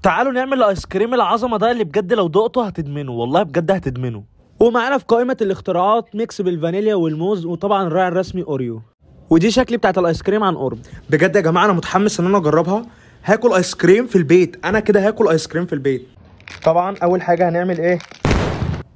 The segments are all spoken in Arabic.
تعالوا نعمل الايس كريم العظمه ده اللي بجد لو دقته هتدمنه، والله بجد هتدمنه. ومعانا في قائمه الاختراعات ميكس بالفانيليا والموز، وطبعا الراعي الرسمي اوريو. ودي شكلي بتاعت الايس كريم عن قرب. بجد يا جماعه انا متحمس ان انا اجربها. هاكل ايس كريم في البيت، انا كده هاكل ايس كريم في البيت. طبعا اول حاجه هنعمل ايه؟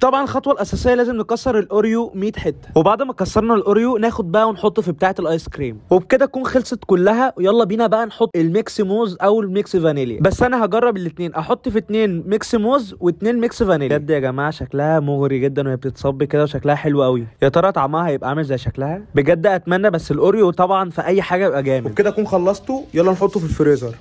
طبعا الخطوه الاساسيه لازم نكسر الاوريو 100 حته، وبعد ما كسرنا الاوريو ناخد بقى ونحطه في بتاعه الايس كريم، وبكده تكون خلصت كلها. ويلا بينا بقى نحط الميكس موز او الميكس فانيليا، بس انا هجرب الاثنين، احط في 2 ميكس موز و2 ميكس فانيليا. بجد يا جماعه شكلها مغري جدا وهي بتتصب كده وشكلها حلو قوي. يا ترى طعمها هيبقى عامل زي شكلها؟ بجد اتمنى، بس الاوريو طبعا في اي حاجه يبقى جامد. وبكده اكون خلصته، يلا نحطه في الفريزر.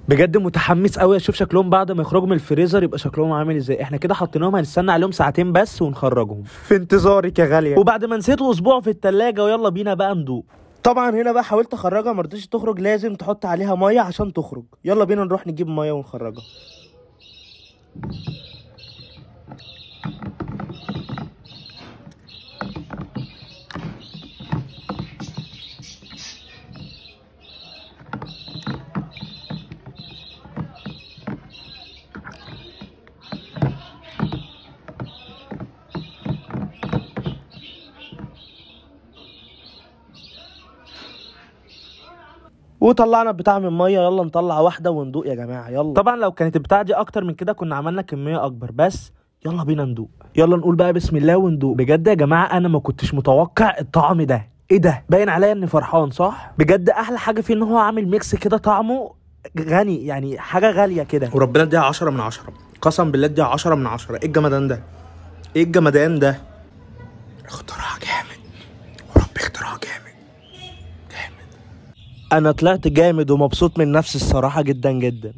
بجد متحمس قوي اشوف شكلهم بعد ما يخرجوا من الفريزر، يبقى شكلهم عامل ازاي. احنا كده حطيناهم، هنستنى عليهم ساعتين بس ونخرجهم. في انتظارك يا غاليه. وبعد ما نسيته اسبوع في التلاجة، ويلا بينا بقى ندوق. طبعا هنا بقى حاولت اخرجها مرضتش تخرج، لازم تحط عليها ميه عشان تخرج. يلا بينا نروح نجيب ميه ونخرجها. وطلعنا بتاع من ميه، يلا نطلع واحده وندوق يا جماعه. يلا طبعا لو كانت البتاع دي اكتر من كده كنا عملنا كميه اكبر، بس يلا بينا ندوق. يلا نقول بقى بسم الله وندوق. بجد يا جماعه انا ما كنتش متوقع الطعم ده. ايه ده؟ باين عليا اني فرحان صح؟ بجد احلى حاجه فيه ان هو عامل ميكس كده طعمه غني، يعني حاجه غاليه كده. وربنا اديها 10 من 10، قسم بالله اديها 10 من 10. ايه الجمدان ده؟ ايه الجمدان ده؟ اختراع جامد، ورب اختراع جامد جامد. انا طلعت جامد ومبسوط من نفسي الصراحه جدا جدا.